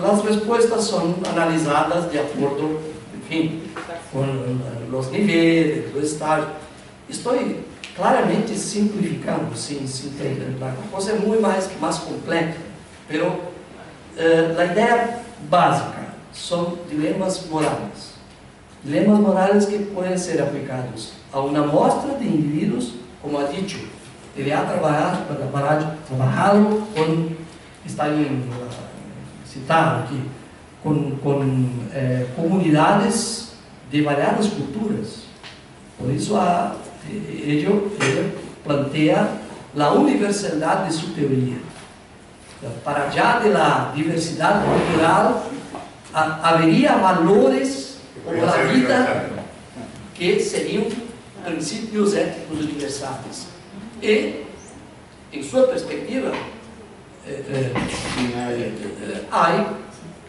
las respuestas son analizadas de acuerdo, en fin, con los niveles, los estágios. Estoy claramente simplificando, la cosa es muy más compleja, pero la idea básica son dilemas morales. Dilemas morales que pueden ser aplicados a una muestra de individuos, como ha dicho, debería trabajarlo con, está citado aquí, con comunidades de variadas culturas. Por eso ella plantea la universalidad de su teoría. Para allá de la diversidad cultural, habría valores para la vida que serían princípios éticos universales. Y, en su perspectiva, hay,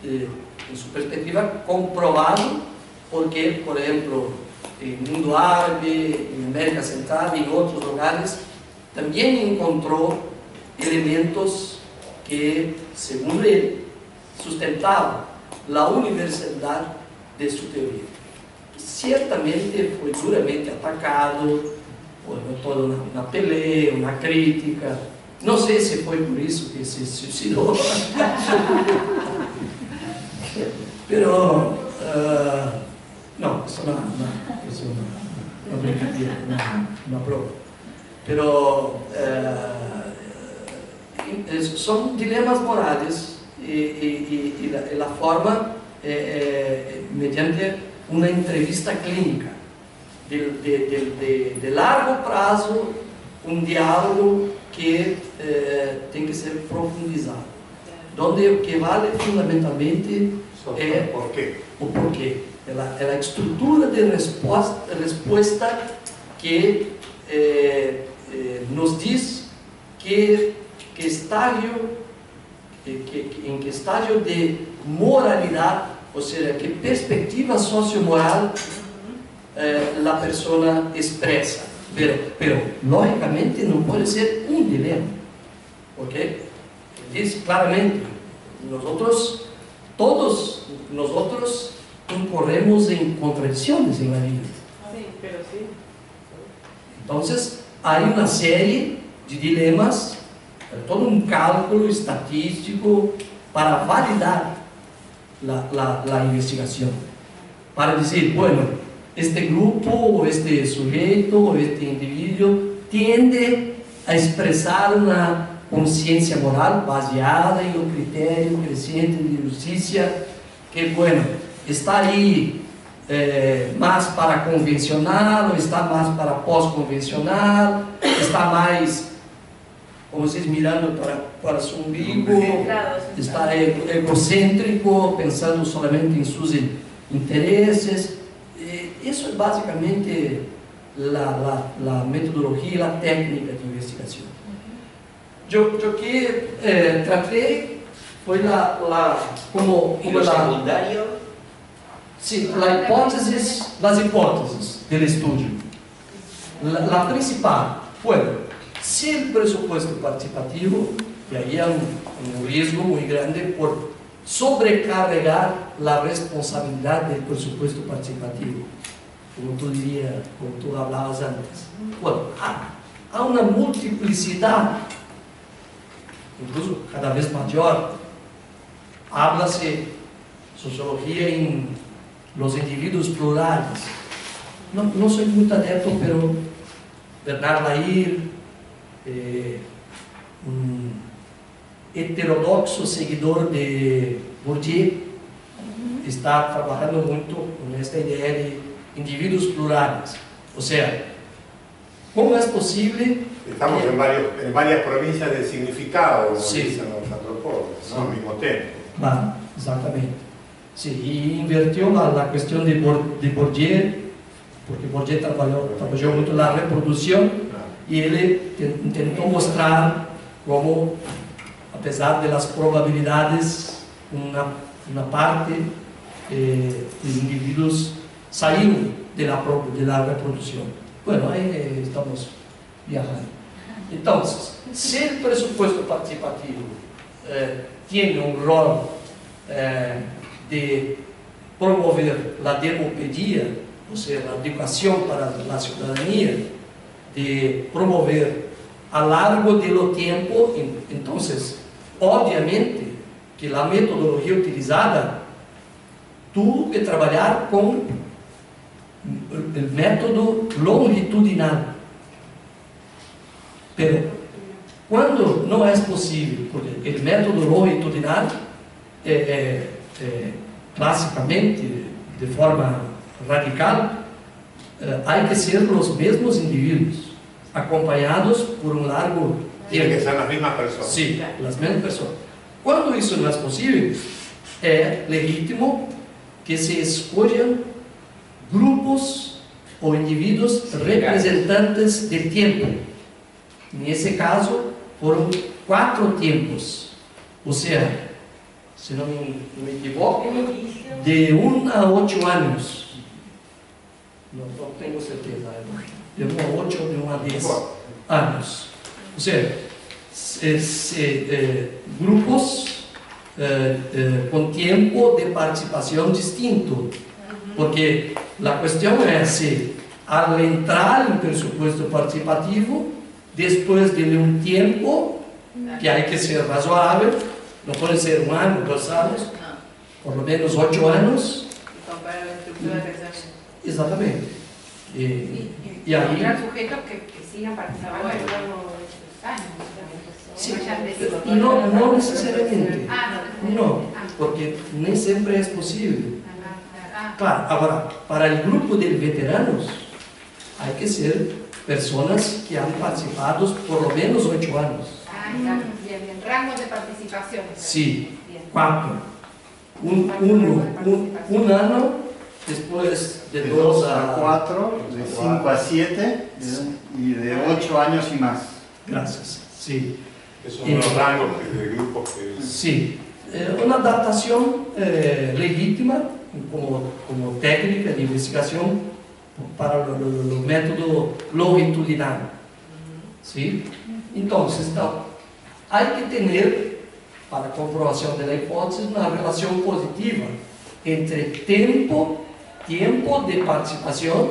en su perspectiva, comprobado, porque, por ejemplo, en el mundo árabe, en América Central y en otros lugares, también encontró elementos que, según él, sustentaban la universalidad de su teoría. Ciertamente fue duramente atacado, fue toda una pelea, una crítica. No sé si fue por eso que se suicidó. Pero, no, es una brincadeira, una broma. Pero son dilemas morales y la forma mediante una entrevista clínica de largo plazo, un diálogo que tiene que ser profundizado, donde lo que vale fundamentalmente es o porquê, la estructura de respuesta que nos dice en qué estágio de moralidad, o sea, qué perspectiva sociomoral la persona expresa. Pero lógicamente no puede ser un dilema, porque dice claramente, todos nosotros incorremos en contradicciones en la vida. Sí, pero sí. Entonces, hay una serie de dilemas, todo un cálculo estadístico para validar la investigación, para decir, bueno, este grupo, o este sujeto, o este individuo tiende a expresar una conciencia moral baseada en un criterio creciente de justicia, que, bueno, está ahí más para convencional, o está más para pós-convencional, está más, como se diz, mirando para su umbigo, está egocêntrico, pensando solamente en sus intereses. Eso es básicamente la metodología, la técnica de investigación. Yo que traté fue como secundario. Sí, las hipótesis del estudio. La principal fue, si el presupuesto participativo, y ahí hay un riesgo muy grande por sobrecarregar la responsabilidad del presupuesto participativo, como tú hablabas antes. Bueno, hay una multiplicidad, incluso cada vez mayor. Háblase sociología en los individuos plurales. No soy muy adepto, pero Bernard Lahire, un heterodoxo seguidor de Bourdieu, está trabajando mucho con esta idea de individuos plurales. O sea, ¿cómo es posible? Estamos en varias provincias del significado, como sí, dicen los antropólogos, ¿no? Al mismo tiempo. Claro, exactamente. Sí, y invirtió la cuestión de Bourdieu, porque Bourdieu trabajó mucho la reproducción, y él intentó mostrar cómo, a pesar de las probabilidades, una parte de individuos salieron de la reproducción. Bueno, ahí estamos viajando. Entonces, si el presupuesto participativo tiene un rol de promover la demopedía, o sea, la educación para la ciudadanía, de promover a largo de lo tiempo. Entonces, obviamente que la metodología utilizada tuvo que trabajar con el método longitudinal. Pero cuando no es posible, porque el método longitudinal básicamente, de forma radical, hay que ser los mismos individuos, acompañados por un largo tiempo. Tienen que ser las mismas personas. Sí, las mismas personas. Cuando eso no es posible, es legítimo que se escojan grupos o individuos representantes del tiempo. En ese caso, fueron 4 tiempos. O sea, si no me equivoco, de 1 a 8 años. No tengo certeza, de 1 a 8, de 1 a 10 años. O sea, grupos con tiempo de participación distinto. Porque la cuestión es si al entrar en presupuesto participativo, después de un tiempo que hay que ser razonable, no puede ser 1 año, 2 años, por lo menos 8 años. Y comparar la estructura de pensamiento. Exactamente. Y ahí, encontrar sujetos que sigan participando a lo largo de estos años. sí, No, no necesariamente. no. No, porque no siempre es posible. Ah, Claro, ahora, para el grupo de veteranos, hay que ser personas que han participado por lo menos 8 años. claro. Bien, bien. Rangos de participación. Sí, Bien. 4. Un año, después de De 2 2 a a 4, de 5 a 7 y de 8 años y más. Gracias, sí. Esos son los rangos de grupos que... Sí, una adaptación legítima como técnica de investigación para el método longitudinal. ¿Sí? Entonces, hay que tener, para comprobación de la hipótesis, una relación positiva entre tiempo de participación,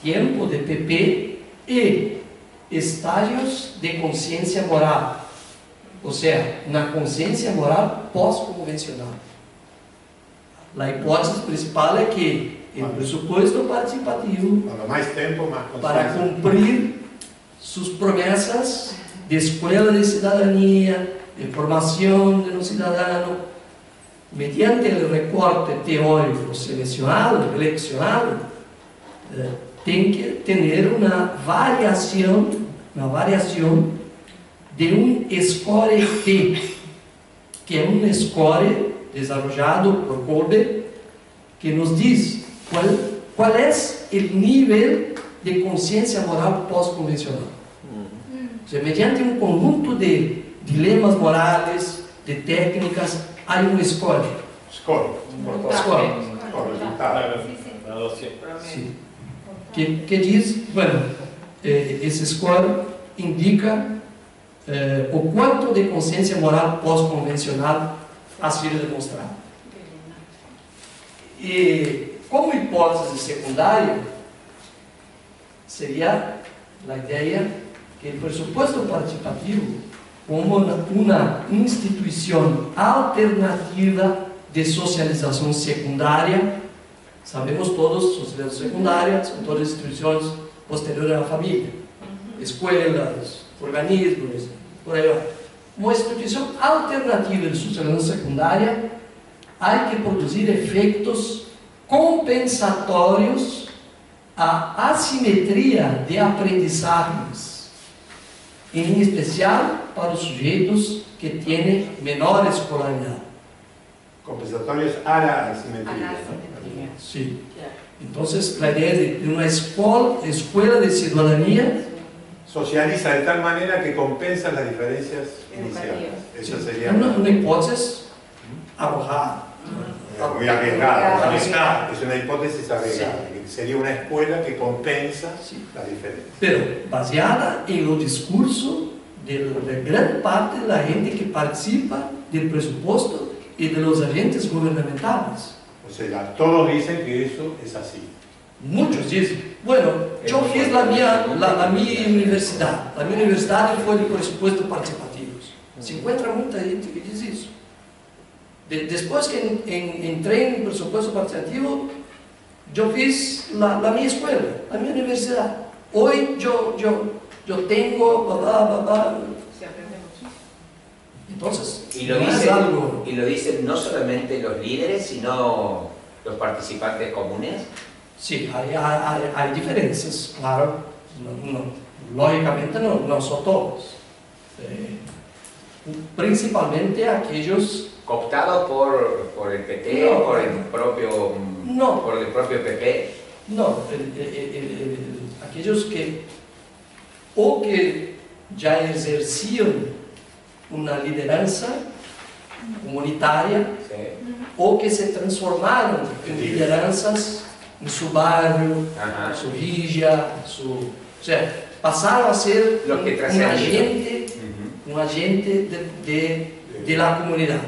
tiempo de PP y estadios de conciencia moral. O sea, una conciencia moral pós-convencional. La hipótesis principal es que el presupuesto participativo, Cuando más tiempo, más para conciencia. cumplir sus promesas de escuela de ciudadanía, de formación de los ciudadanos, mediante el recorte teórico seleccionado, tiene que tener una variación de un score T, que es un score desarrollado por Kolbe, que nos dice cuál es el nivel de conciencia moral pós-convencional. O sea, mediante un conjunto de dilemas morales, de técnicas, hay un score. Score. Resultado. Sí. Que diz, bueno, esse score indica o quanto de consciência moral pós-convencional ha sido demonstrado. E como hipótese secundária, seria a ideia que o pressuposto participativo, como uma instituição alternativa de socialização secundária, sabemos todos, socialização secundária são todas instituições posteriores à família, escolas, organismos, por aí vai. Uma instituição alternativa de socialização secundária, há que produzir efeitos compensatórios à assimetria de aprendizagens, em especial para os sujeitos que têm menor escolaridade. Compensatorios a la asimetría. Sí. Entonces, la idea de una escuela de ciudadanía Socializa de tal manera que compensa las diferencias iniciales. Esa sería una hipótesis arrojada. muy arriesgada. Arriesgada. Es una hipótesis arriesgada. Que sería una escuela que compensa las diferencias. Pero baseada en el discurso de gran parte de la gente que participa del presupuesto y de los agentes gubernamentales. O sea, todos dicen que eso es así. Muchos dicen, bueno, yo fiz la mi universidad. La mi universidad fue de presupuesto participativos. Se encuentra mucha gente que dice eso. Después que entré en presupuesto participativo, yo fiz la mi escuela, la mi universidad. Hoy yo tengo, Se aprende mucho. entonces, Y lo, no es dicen, algo... y lo dicen no solamente los líderes, sino los participantes comunes. Sí, hay diferencias, claro. Lógicamente no son todos. Principalmente aquellos... Cooptados por el PT, No. por el propio, No. por el propio PP. No, aquellos que o que ya ejercían una lideranza comunitaria Sí. o que se transformaron en lideranzas en su barrio, Ajá. en su villa, o sea, pasaron a ser Los que un trascendieron. agente de la comunidad.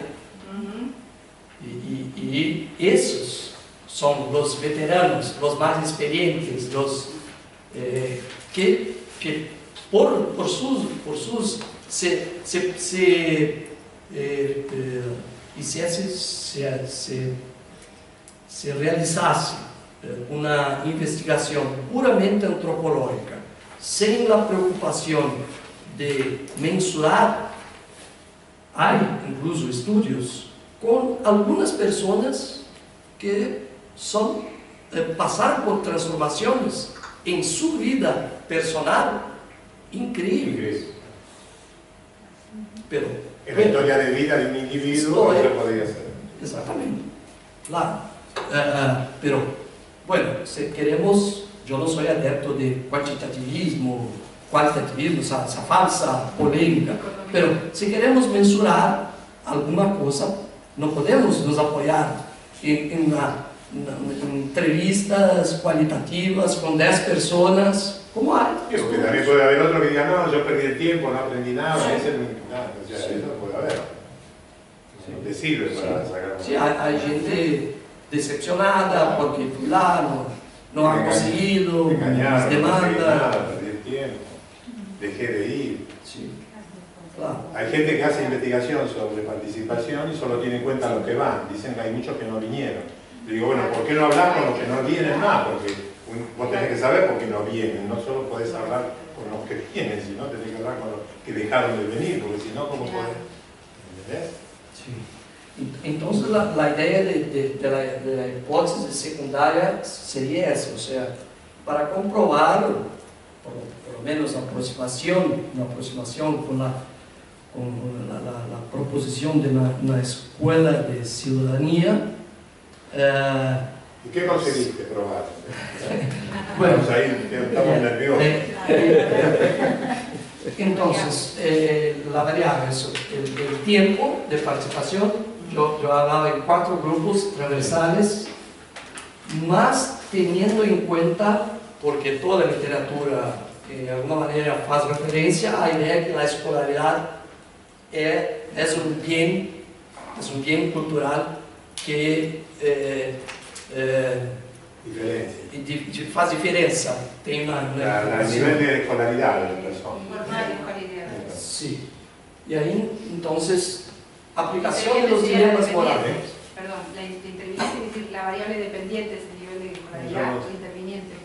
Y esos son los veteranos, los más experientes, los que por sus se realizase una investigación puramente antropológica, sin la preocupación de mensurar, hay incluso estudios con algunas personas que pasaron por transformaciones en su vida personal increíbles. Pero, En la historia de vida de un individuo eso podría ser. exactamente, claro. Pero, bueno, si queremos, yo no soy adepto de cuantitativismo, esa falsa polémica, pero si queremos mensurar alguna cosa, no podemos nos apoyar en entrevistas cualitativas con 10 personas, como hay. Porque también puede haber otro que diga, no, yo perdí el tiempo, no aprendí nada, ese o sea, eso puede haber. No te sirve para sacar Sí, hay gente decepcionada porque fulano no ha conseguido engañar, las no conseguí demandas. nada, perdí el tiempo, dejé de ir. Sí, claro. Hay gente que hace investigación sobre participación y solo tiene en cuenta los que van. Dicen que hay muchos que no vinieron. Le digo, bueno, ¿por qué no hablar con los que no vienen más? Porque vos tenés que saber por qué no vienen. No solo podés hablar con los que vienen, sino tenés que hablar con los que dejaron de venir, porque si no, ¿cómo podés? ¿Entendés? Sí. Entonces la idea de la hipótesis secundaria sería esa, o sea, para comprobar, por lo menos una aproximación con la proposición de una escuela de ciudadanía. ¿Y qué conseguiste probar? Bueno, Estamos ahí, estamos nerviosos. Entonces, la variable es el tiempo de participación. Yo hablaba en 4 grupos transversales, más teniendo en cuenta, porque toda la literatura de alguna manera hace referencia a la idea de que la escolaridad es un bien cultural que faz diferença. Tem el nivel de escolaridad de la persona. Sí. Y ahí, entonces, aplicación de los dilemas morales. Perdón, la interviniente, es decir, la variable dependiente es el nivel de escolaridad o interviniente.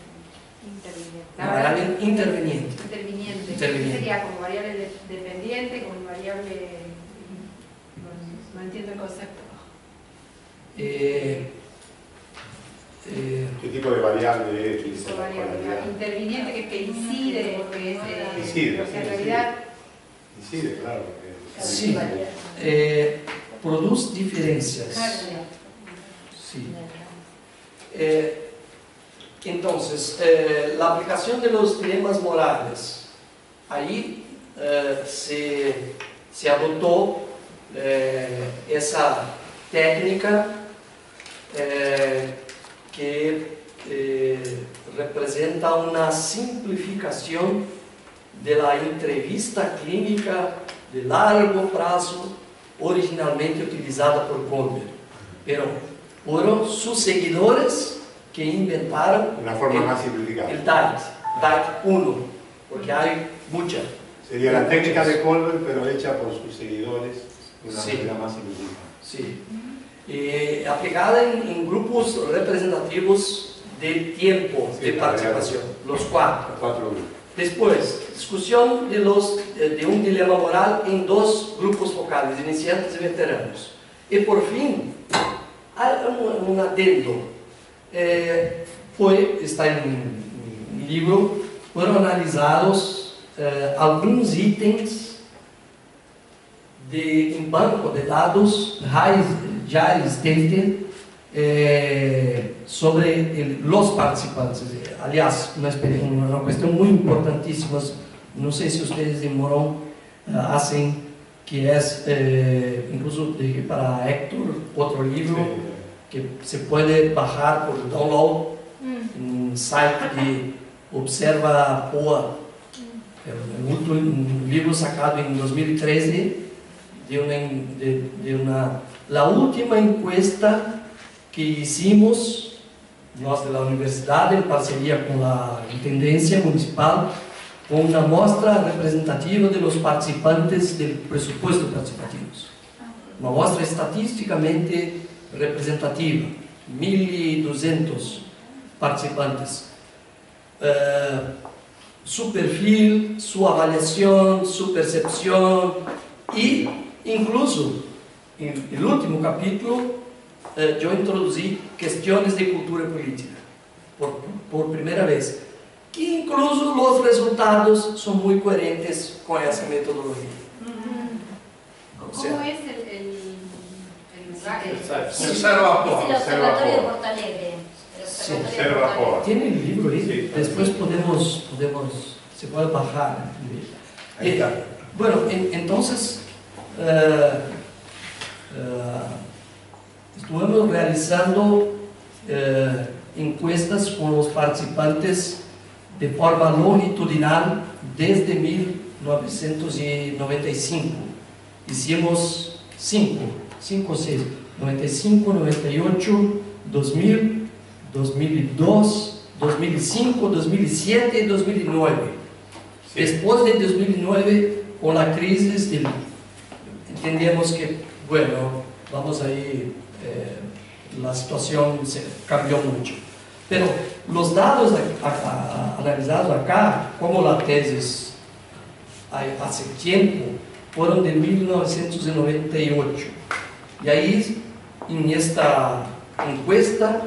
La variable interviniente. Interviniente. Sería como variable dependiente, como variable... No entiendo el concepto. ¿Qué tipo de variable es? Interviniente que incide, que es... Incide, o sea, en realidad... Incide, claro. Sí. Produce diferencias. Sí. Entonces, la aplicación de los dilemas morales. Ahí se adoptó esa técnica que representa una simplificación de la entrevista clínica de largo plazo originalmente utilizada por Colbert, pero fueron sus seguidores que inventaron Una forma más simplificada. el DICE 1, porque hay muchas. Sería la técnica de Colbert, pero hecha por sus seguidores de una Sí. manera más simplificada. Sí. Aplicada en grupos representativos de tiempo Sí, de participación, los 4. Los 4 grupos. Después, discusión de un dilema moral en 2 grupos focales, iniciantes y veteranos. Y por fin, hay un adendo. Está en mi libro, fueron analizados algunos ítems de un banco de dados ya existente sobre los participantes. Aliás, una cuestión muy importantísima, no sé si ustedes en Morón hacen, que es, incluso dejé para Héctor otro libro que se puede bajar por download en un site de Observa POA, un libro sacado en 2013 la última encuesta que hicimos nós de la universidad en parcería con la Intendencia Municipal, con una muestra representativa de los participantes del presupuesto participativos, una muestra estadísticamente representativa, 1.200 participantes, su perfil, su avaliación, su percepción, y incluso en el último capítulo yo introducí cuestiones de cultura política por primera vez, que incluso los resultados son muy coherentes con esa metodología. ¿Cómo es el lugar? Observa Es el Observatorio de POA. Porto Alegre. El Sí, Observatorio de Observa Porto Alegre. POA. Tiene el libro ahí, Sí, después sí. se puede bajar. Ahí está. Bueno, entonces estuvimos realizando encuestas con los participantes de forma longitudinal desde 1995. Hicimos 5 o 6, 95, 98, 2000, 2002, 2005, 2007 y 2009. Sí. Después de 2009, con la crisis, entendemos que, bueno, vamos a ir, la situación cambió mucho. Pero los datos analizados acá, como la tesis hace tiempo, fueron de 1998. Y ahí, en esta encuesta,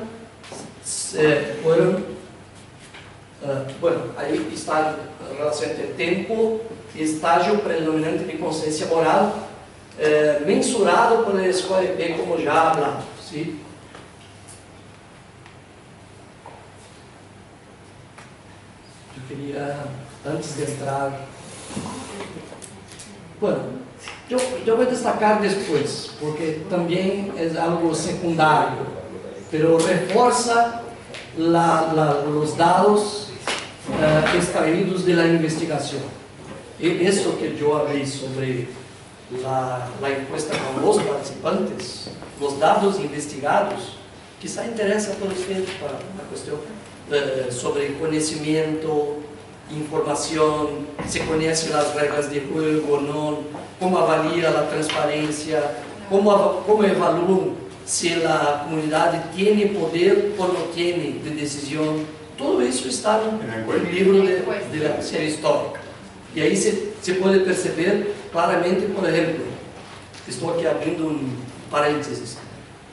fueron, bueno, ahí está en relación entre tiempo y estágio predominante de conciencia moral, mensurado por el Score P, como ya hablamos, ¿sí? Yo quería, antes de entrar, bueno, yo voy a destacar después, porque también es algo secundario, pero refuerza los dados extraídos de la investigación. Y eso que yo hablé sobre la encuesta con los participantes, los dados investigados, quizá interesa para usted para una cuestión sobre conocimiento, información, se conocen las reglas de juego, ¿no? Cómo avalia la transparencia, cómo evalúan si la comunidad tiene poder o no tiene de decisión. Todo eso está en el libro de la serie histórica. Y ahí se puede perceber claramente, por ejemplo, estoy aquí abriendo un paréntesis,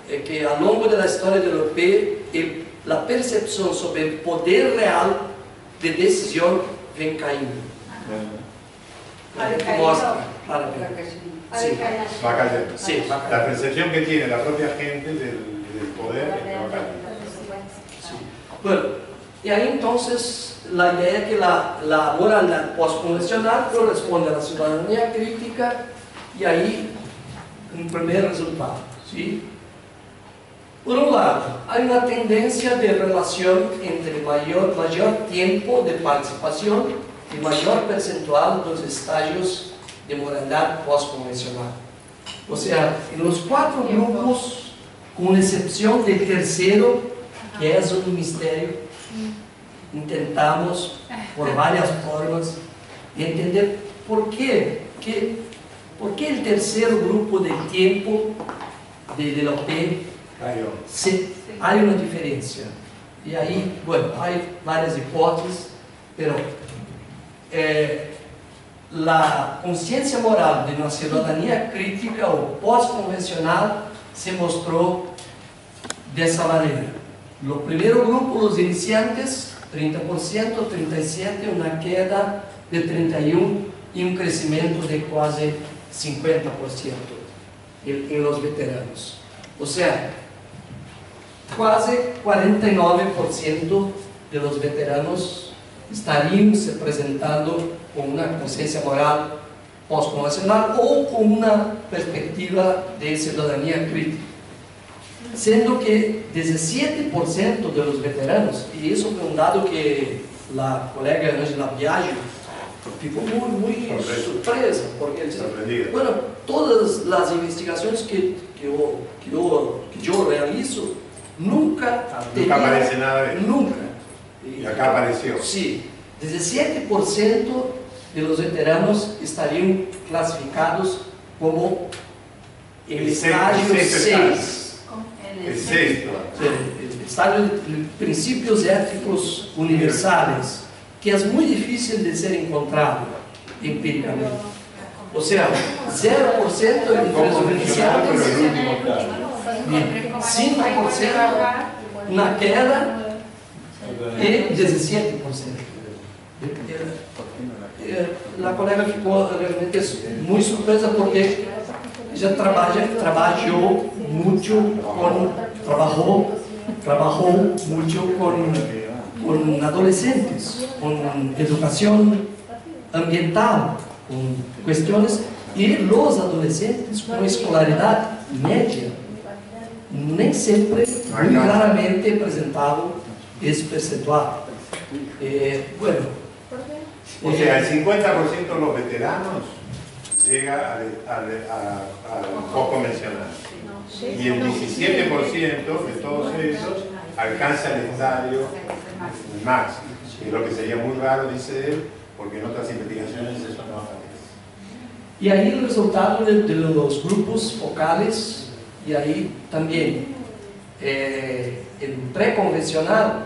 que a lo largo de la historia de la OEP, la percepción sobre el poder real de decisión ven cayendo. Mostra claramente. Sí. Va cayendo. Sí, va cayendo. La percepción que tiene la propia gente del poder va cayendo. Sí. Bueno, y ahí entonces la idea es que la moralidad postconvencional corresponde a la ciudadanía crítica, y ahí un primer resultado, ¿sí? Por un lado, hay una tendencia de relación entre mayor tiempo de participación y mayor percentual de los estágios de moralidad postconvencional. O sea, en los 4 grupos, con excepción del tercero, que es un misterio, intentamos por varias formas entender por qué el tercer grupo del tiempo de OP hay una diferencia. Y ahí, bueno, hay varias hipótesis, pero la conciencia moral de una ciudadanía crítica o post-convencional se mostró de esa manera. Lo primero grupo, los iniciantes, 30%, 37%, una queda de 31% y un crecimiento de casi 50% en los veteranos. O sea, casi 49% de los veteranos estarían se presentando con una conciencia moral postconvencional o con una perspectiva de ciudadanía crítica. Siendo que 17% de los veteranos, y eso fue un dado que la colega Angela Biagio ficou muy surpresa, porque él dice, bueno, todas las investigaciones que yo realizo, nunca aparece nada de eso. Nunca. Y acá apareció. Sí, 17% de los veteranos estarían clasificados como el estágio 6. El sexto. El estágio de principios éticos universales, que es muy difícil de ser encontrado empíricamente. O sea, 0% entre los iniciantes, 5% una queda y 17%. La colega ficou realmente muy sorpresa porque ella trabajó mucho con adolescentes, con educación ambiental, con cuestiones, y los adolescentes con escolaridad media, nem siempre, muy claramente presentado ese percentual. Bueno, o sea, el 50% de los veteranos llega al post-convencional. Y el 17% de todos esos alcanza el estadio máximo, que es lo que sería muy raro, dice él, porque en otras investigaciones eso no aparece. Y ahí el resultado de los grupos focales, y ahí también el preconvencional,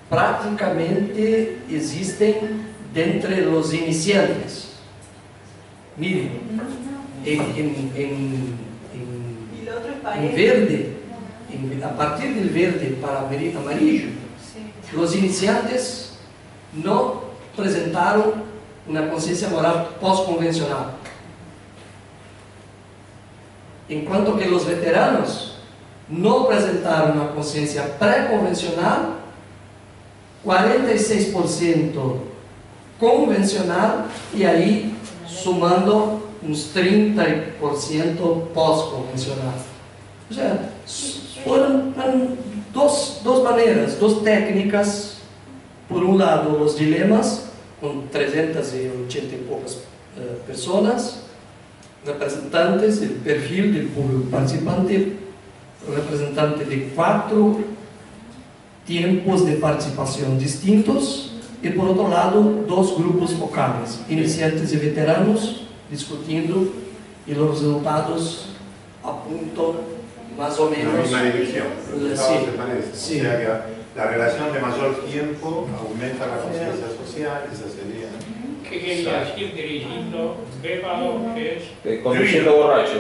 prácticamente existen de entre los iniciantes. Miren, en verde, a partir del verde para amarillo, los iniciantes no presentaron una conciencia moral postconvencional. En cuanto que los veteranos no presentaron una conciencia preconvencional, 46% convencional y ahí sumando uns 30% pós-convencional. O sea, fueron dos maneiras, dos técnicas. Por un lado, los dilemas, con 380 y pocas personas, representantes, el perfil del público participante, representante de 4 tiempos de participación distintos, y por otro lado, 2 grupos focales, iniciantes y veteranos, discutiendo, y los resultados apuntan más o menos. La misma dirección. Sí, ¿Te parece? sí. O sea que la relación de mayor tiempo aumenta la conciencia social, esa sería. ¿Qué quería decir dirigiendo B2, que es? Conduciendo borracho.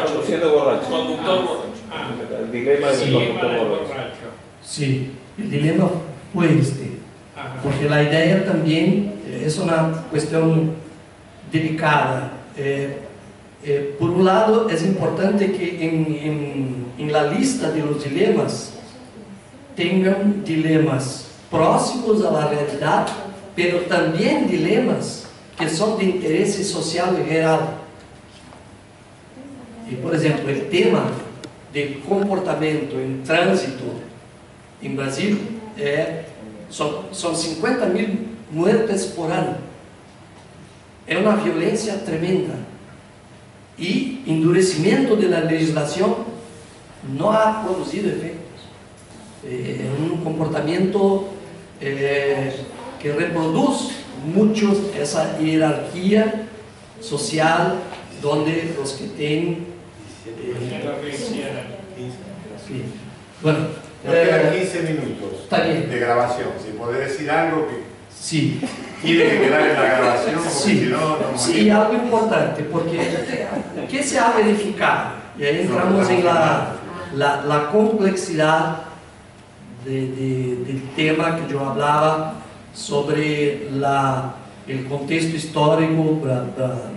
Conduciendo borracho. Conductor borracho. El dilema del conductor del borracho. borracho. Sí, el dilema fue porque la idea también es una cuestión delicada. Por un lado, es importante que en la lista de los dilemas tengan dilemas próximos a la realidad, pero también dilemas que son de interés social general. Y por ejemplo, el tema de comportamiento en tránsito en Brasil son 50.000 muertes por año. es una violencia tremenda y endurecimiento de la legislación no ha producido efectos. Es un comportamiento que reproduce mucho esa jerarquía social donde los que tienen sí. Bueno, nos quedan 15 minutos está bien. de grabación. Si podés decir algo que Sí, tiene que quedar en la grabación, porque sí, si no, no sí, morimos. algo importante, porque ¿qué se ha verificado? Y ahí entramos en la complejidad del tema que yo hablaba sobre el contexto histórico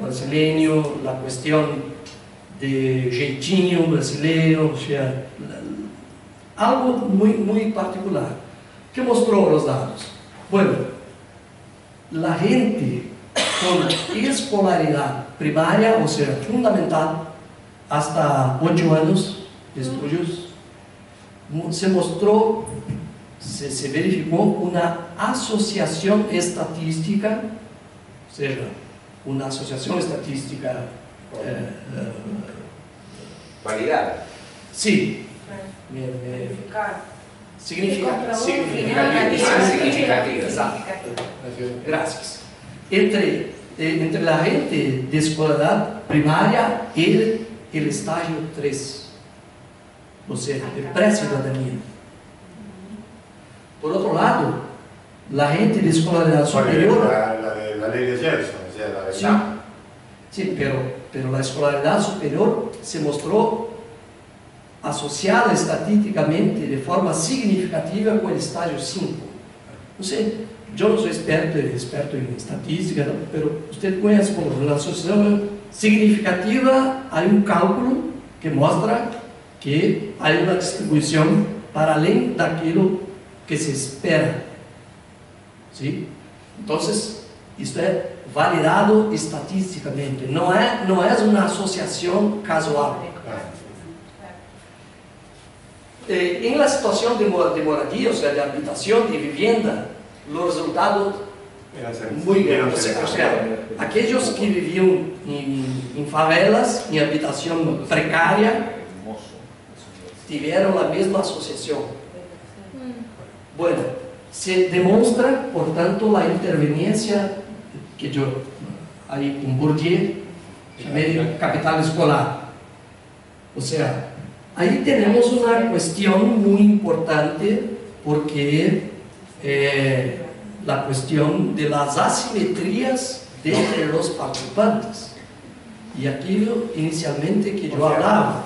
brasileño, la cuestión de jeitinho brasileño, o sea, algo muy particular. ¿Qué mostró los datos? Bueno, la gente con escolaridad primaria, o sea, fundamental, hasta 8 años de estudios, se mostró, se verificó una asociación estadística, o sea, una asociación estadística Validar. sí, significativa. Exacto. Gracias. Entre la gente de escolaridad primaria y el estágio 3, o sea, de pré-ciudadanía. Por otro lado, la gente de escolaridad superior... La ley de Gerson, o sea, la de Sí, sí, pero la escolaridad superior se mostró asociada estadísticamente de forma significativa con el estágio 5. No sé, yo no soy experto en estadística, ¿no? Pero usted conoce como la asociación significativa, hay un cálculo que muestra que hay una distribución para além daquilo que se espera. ¿Sí? Entonces, esto es validado estatísticamente, no es una asociación casual. En la situación de moradia, o sea, de habitación, de vivienda, los resultados muy grandes. O sea, aquellos que vivían en favelas, en habitación precaria, tuvieron la misma asociación. Bueno, se demuestra, por tanto, la interveniencia que yo, ahí con Bourdieu, llamé de capital escolar. O sea, ahí tenemos una cuestión muy importante porque la cuestión de las asimetrías entre los participantes. Y aquello inicialmente que yo hablaba,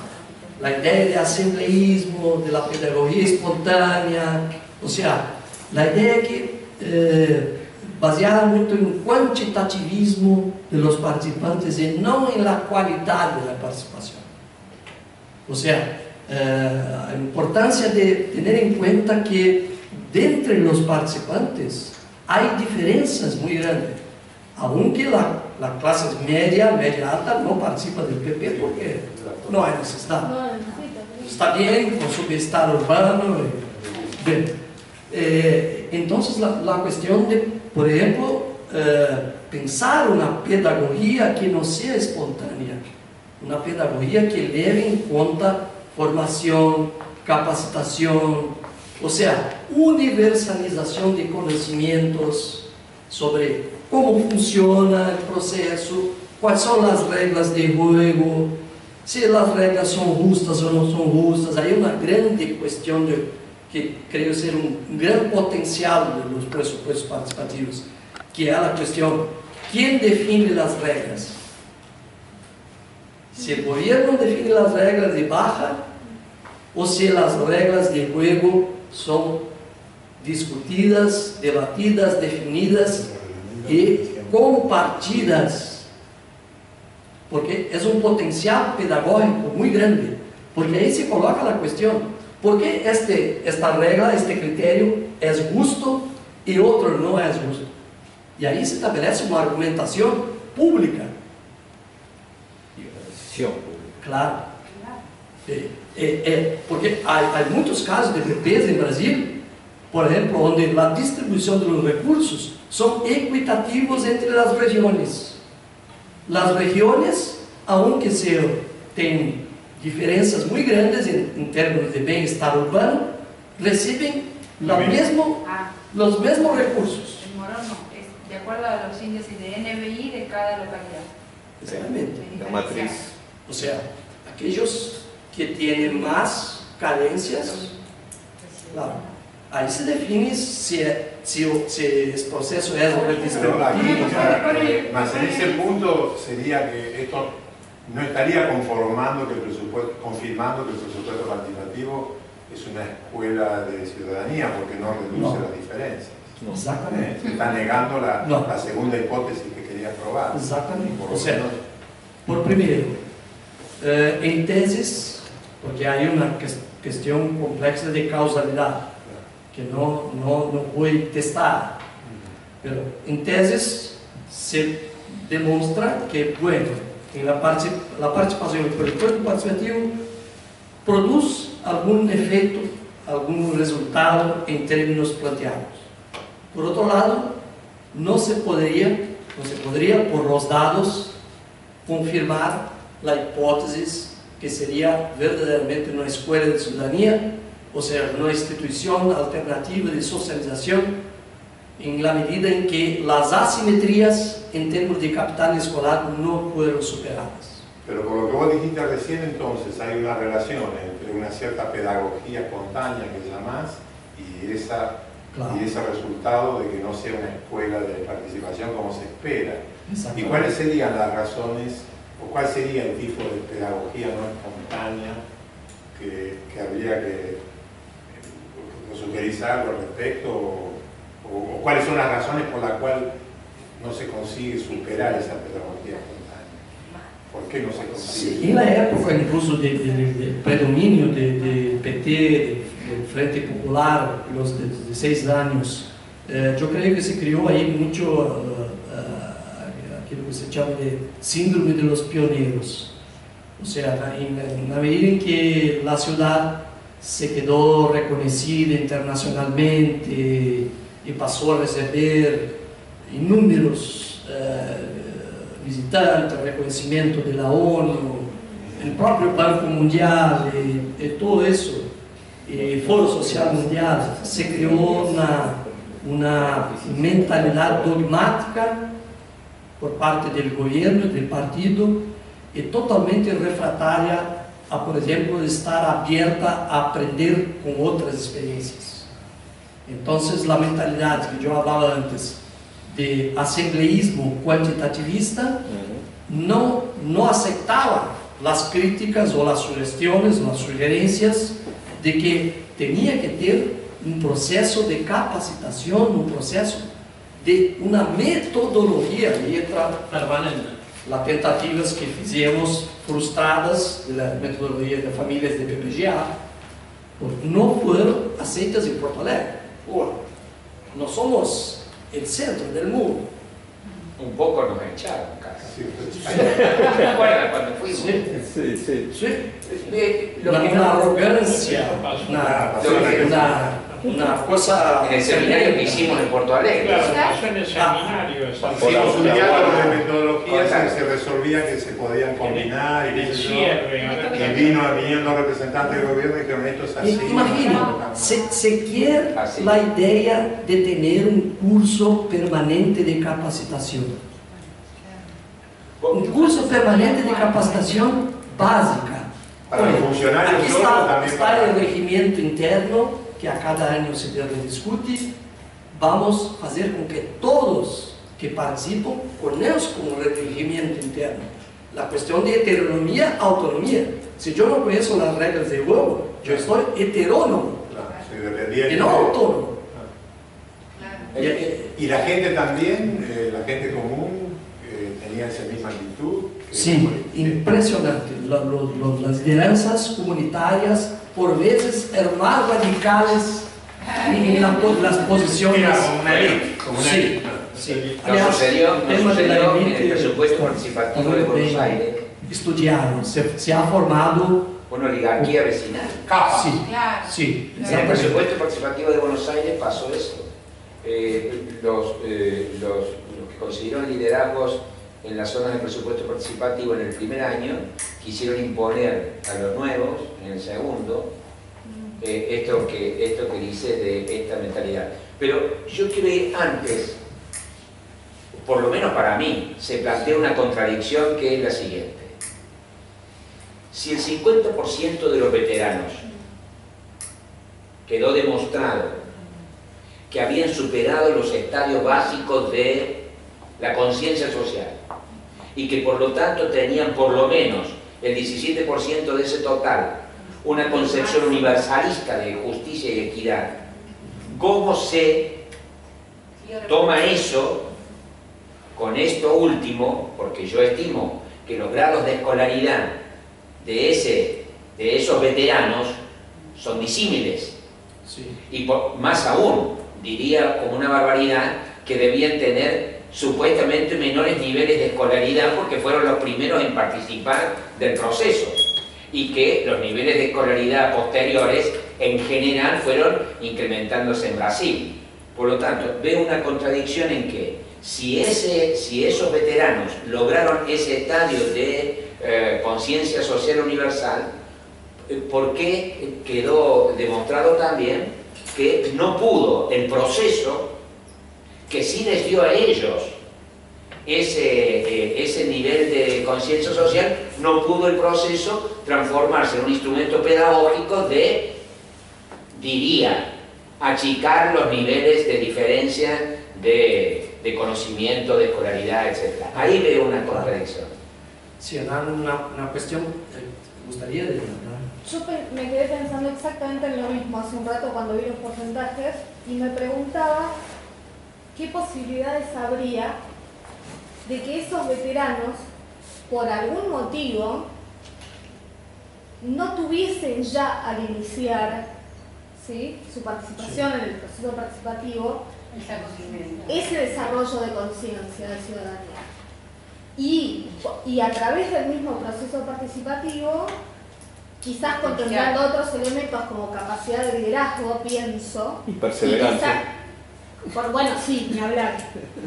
la idea de asambleísmo, de la pedagogía espontánea, o sea, la idea que baseada mucho en el cuantitativismo de los participantes y no en la calidad de la participación. O sea, la importancia de tener en cuenta que de entre los participantes hay diferencias muy grandes, aunque la clase media alta no participa del PP porque no hay necesidad. Está bien con su bienestar urbano. Bien. Entonces la cuestión de, por ejemplo, pensar una pedagogía que no sea espontánea, una pedagogía que lleve en cuenta formación, capacitación, o sea, universalización de conocimientos sobre cómo funciona el proceso, cuáles son las reglas de juego, si las reglas son justas o no son justas. Hay una grande cuestión que creo ser un gran potencial de los presupuestos participativos, que es la cuestión, ¿quién define las reglas? Si el gobierno define las reglas de baja o si las reglas de juego son discutidas, debatidas, definidas y compartidas, porque es un potencial pedagógico muy grande, porque ahí se coloca la cuestión, ¿por qué esta regla, este criterio es justo y otro no es justo? Y ahí se establece una argumentación pública. Claro. Porque hay muchos casos de PPs en Brasil, por ejemplo, donde la distribución de los recursos son equitativos entre las regiones. las regiones, aunque tienen diferencias muy grandes en términos de bienestar urbano, reciben los mismos recursos. El Morón no, es de acuerdo a los índices de NBI de cada localidad. Exactamente. La matriz. O sea, aquellos que tienen más carencias, claro, ahí se define si el proceso es Pero redistributivo. aquí, más en ese punto sería que esto no estaría confirmando que el presupuesto participativo es una escuela de ciudadanía, porque no reduce las diferencias. Exactamente. Se está negando la No. segunda hipótesis que quería probar. Exactamente. Por O lo sea, menos, por primero, en tesis, porque hay una cuestión compleja de causalidad que no voy a testar, pero en tesis se demuestra que, bueno, en la participación del presupuesto participativo produce algún efecto, algún resultado en términos planteados. Por otro lado, no se podría por los dados confirmar la hipótesis que sería verdaderamente una escuela de ciudadanía, o sea, una institución alternativa de socialización, en la medida en que las asimetrías en términos de capital escolar no fueron superadas. pero por lo que vos dijiste recién, entonces hay una relación entre una cierta pedagogía espontánea que llamás y ese resultado de que no sea una escuela de participación como se espera. ¿Y cuáles serían las razones, o cuál sería el tipo de pedagogía no espontánea que habría que sugerir algo al respecto? ¿O cuáles son las razones por las cuales no se consigue superar esa pedagogía espontánea? ¿Por qué no se consigue? Sí, en la época incluso del predominio del PT, del Frente Popular, los 16 años, yo creo que se creó ahí mucho aquello que se llama de síndrome de los pioneros. O sea, en la medida en que la ciudad se quedó reconocida internacionalmente y pasó a recibir inúmeros visitantes, reconocimiento de la ONU, el propio Banco Mundial y todo eso, el Foro Social Mundial, se creó una mentalidad dogmática por parte del gobierno, del partido, y totalmente refractaria a, por ejemplo, estar abierta a aprender con otras experiencias. Entonces, la mentalidad que yo hablaba antes de asambleísmo cuantitativista no aceptaba las críticas o las sugestiones, las sugerencias de que tenía que ter un proceso de capacitación, un proceso de una metodología, y entra las tentativas que fizemos frustradas de la metodología de familias de PPGA, porque no fueron aceitas en Porto Alegre. No somos el centro del mundo. Un poco nos echaron casi. Sí, ¿Te acuerdas cuando fuimos? Una arrogancia, una cosa. En el seminario que hicimos en Porto Alegre. Claro, pasó en el seminario. hicimos un diálogo de metodologías y se resolvía que se podían combinar y En qué el sé yo. cierre. Que vinieron representantes del gobierno y dijeron esto es así. Imagina, se quiere la idea de tener un curso permanente de capacitación. Un curso permanente de capacitación básica. Para los funcionarios aquí solo, también está para- el regimiento interno, que a cada año se discute. Vamos a hacer con que todos que participan conozcan el regimiento interno. La cuestión de heteronomía, autonomía. Si yo no conozco las reglas de juego, yo estoy heterónomo Claro, soy dependiente. y no autónomo. Y la gente también, la gente común, tenía esa misma actitud. Sí, impresionante. Las lideranzas comunitarias por veces eran más radicales en las posiciones. Era como una élite, como una Sí, élite. sí. Nos sucedió tema de la en el élite presupuesto participativo de Buenos Aires estudiado, se ha formado. una oligarquía vecinal. Capa. Sí, Claro. sí, En el exactamente. presupuesto participativo de Buenos Aires pasó eso. Los que consiguieron liderazgos en la zona de presupuesto participativo en el primer año, quisieron imponer a los nuevos en el segundo esto que dice de esta mentalidad. Pero yo quiero ir antes, por lo menos para mí, se plantea una contradicción que es la siguiente. Si el 50% de los veteranos quedó demostrado que habían superado los estadios básicos de la conciencia social y que por lo tanto tenían por lo menos el 17% de ese total una concepción universalista de justicia y equidad, ¿cómo se toma eso con esto último? Porque yo estimo que los grados de escolaridad de esos veteranos son disímiles. Sí. Y más aún, diría como una barbaridad, que debían tener supuestamente menores niveles de escolaridad porque fueron los primeros en participar del proceso, y que los niveles de escolaridad posteriores en general fueron incrementándose en Brasil. Por lo tanto, veo una contradicción en que si esos veteranos lograron ese estadio de conciencia social universal, ¿por qué quedó demostrado también que no pudo el proceso que sí les dio a ellos ese nivel de conciencia social, no pudo el proceso transformarse en un instrumento pedagógico de, diría, achicar los niveles de diferencia de conocimiento, de escolaridad, etc. Ahí veo una contradicción. Sí, una cuestión, ¿te gustaría decir? Yo me quedé pensando exactamente en lo mismo hace un rato cuando vi los porcentajes y me preguntaba qué posibilidades habría de que esos veteranos, por algún motivo, no tuviesen ya al iniciar, ¿sí?, su participación en el proceso participativo ese desarrollo de conciencia de ciudadanía. Y a través del mismo proceso participativo, quizás contemplando otros elementos como capacidad de liderazgo, pienso, y perseverancia. Bueno, sí, ni hablar,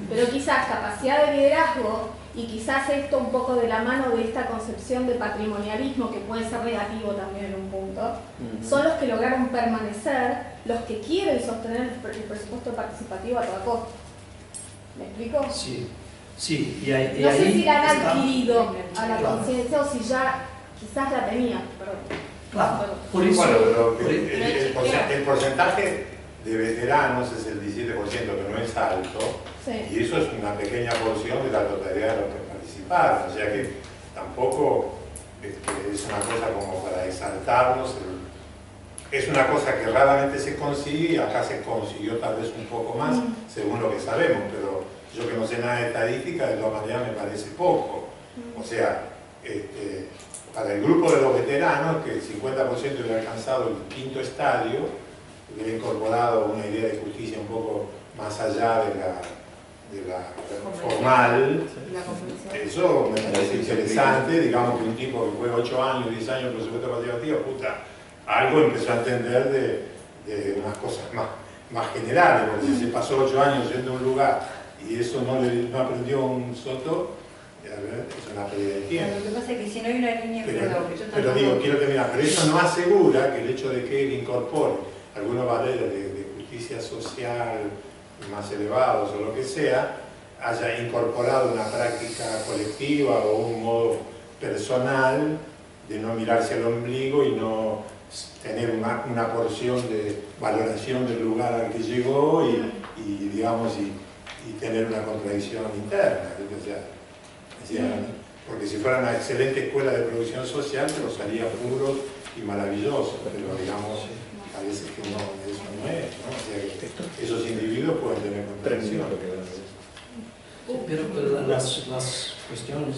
pero quizás capacidad de liderazgo y quizás esto un poco de la mano de esta concepción de patrimonialismo, que puede ser negativo también en un punto, son los que lograron permanecer, los que quieren sostener el presupuesto participativo a toda costa. ¿Me explico? Sí, sí. No sé si la han adquirido a la conciencia o si ya quizás la tenían, perdón. Claro, por eso. Bueno, el porcentaje de veteranos es el 17%, que no es alto, sí, y eso es una pequeña porción de la totalidad de los que participaron, o sea que tampoco es una cosa como para exaltarnos, es una cosa que raramente se consigue, y acá se consiguió tal vez un poco más, según lo que sabemos, pero yo que no sé nada de estadística, de todas maneras me parece poco. O sea, para el grupo de los veteranos, que el 50% hubiera alcanzado el quinto estadio, hubiera incorporado una idea de justicia un poco más allá de la formal, eso me parece interesante. Digamos que un tipo que fue 8 años, 10 años en presupuesto participativo, algo empezó a entender de unas cosas más generales, porque si se pasó 8 años yendo a un lugar y eso no aprendió un soto, es una pérdida de tiempo. Lo que pasa es que si no hay una línea pero digo, quiero terminar, pero eso no asegura que el hecho de que él incorpore algunos valores de justicia social más elevados o lo que sea, haya incorporado una práctica colectiva o un modo personal de no mirarse al ombligo y no tener una porción de valoración del lugar al que llegó y digamos, y tener una contradicción interna. O sea, porque si fuera una excelente escuela de producción social, los haría puros y maravillosos, pero digamos, parece que no, eso no es, ¿no? O sea, que esos individuos pueden tener contradicción. Pero las cuestiones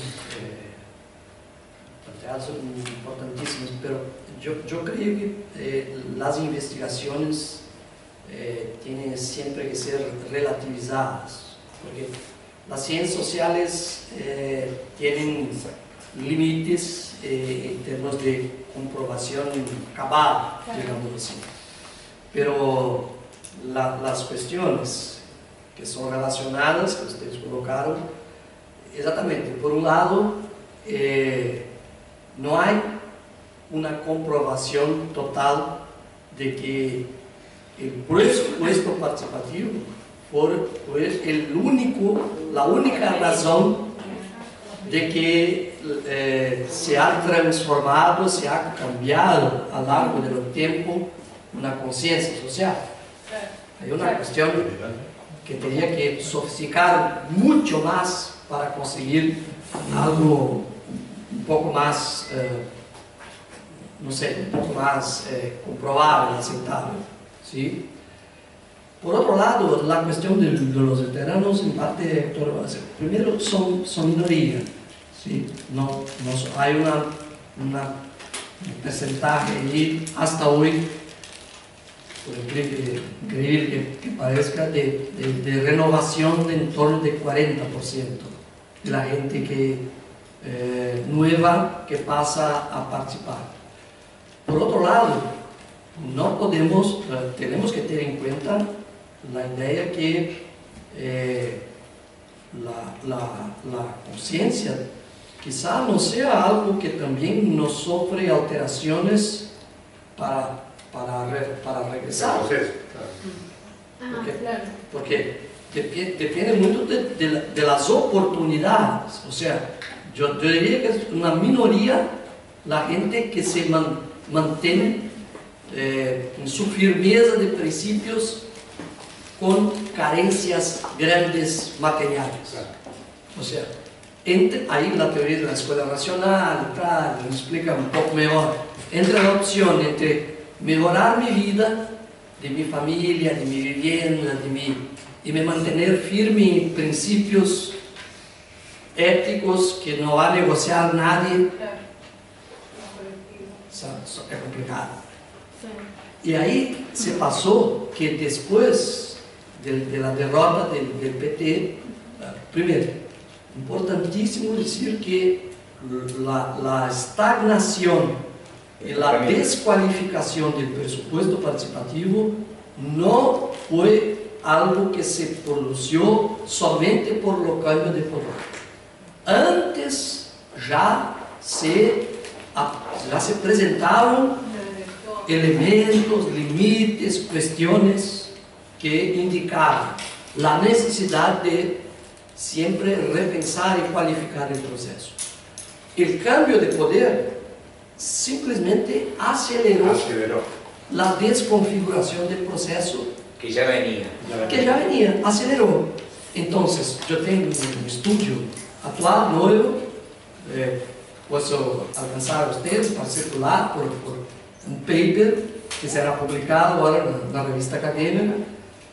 planteadas son importantísimas, pero yo creo que las investigaciones tienen siempre que ser relativizadas, porque las ciencias sociales tienen límites en términos de comprobación cabal, digamos así. Pero las cuestiones que son relacionadas, que ustedes colocaron, Exactamente. Por un lado, no hay una comprobación total de que el presupuesto participativo fue la única razón de que se ha transformado, se ha cambiado a lo largo del tiempo una conciencia social. Hay una cuestión que tenía que sofisticar mucho más para conseguir algo un poco más, no sé, un poco más comprobable, aceptable, ¿sí? Por otro lado, la cuestión de los veteranos, en parte, Héctor, primero son minoría, ¿sí? No hay un porcentaje y hasta hoy, por increíble que parezca, de renovación de en torno de 40% de la gente nueva que pasa a participar. Por otro lado, tenemos que tener en cuenta la idea que la conciencia quizá no sea algo que también nos sufre alteraciones para regresar. Porque depende mucho de las oportunidades. O sea, yo diría que es una minoría la gente que se mantiene en su firmeza de principios con carencias grandes materiales. O sea, ahí la teoría de la escuela racional y tal, nos explica un poco mejor. Entre la opción entre mejorar mi vida, de mi familia, de mi vivienda, y me mantener firme en principios éticos que no va a negociar nadie, es complicado. Y ahí se pasó que después de la derrota del PT, primero, importantísimo decir que la estagnación y la descualificación del presupuesto participativo no fue algo que se produjo solamente por los cambios de poder. Antes ya se presentaron elementos, límites, cuestiones que indicaban la necesidad de siempre repensar y cualificar el proceso. El cambio de poder simplesmente aceleró la desconfiguración del proceso que ya venía, aceleró. Entonces, yo tengo un estudio actual, nuevo, puedo alcanzar a ustedes para circular por un paper que será publicado ahora en la revista académica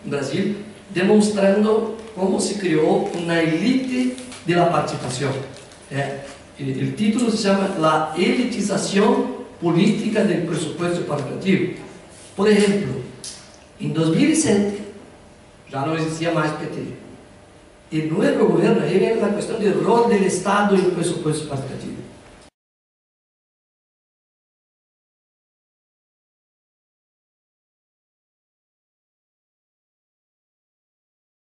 en Brasil, demostrando cómo se creó una élite de la participación. El título se llama La elitización política del presupuesto participativo. Por ejemplo, en 2007 ya no existía más PT. El nuevo gobierno, ahí viene la cuestión del rol del Estado en el presupuesto participativo.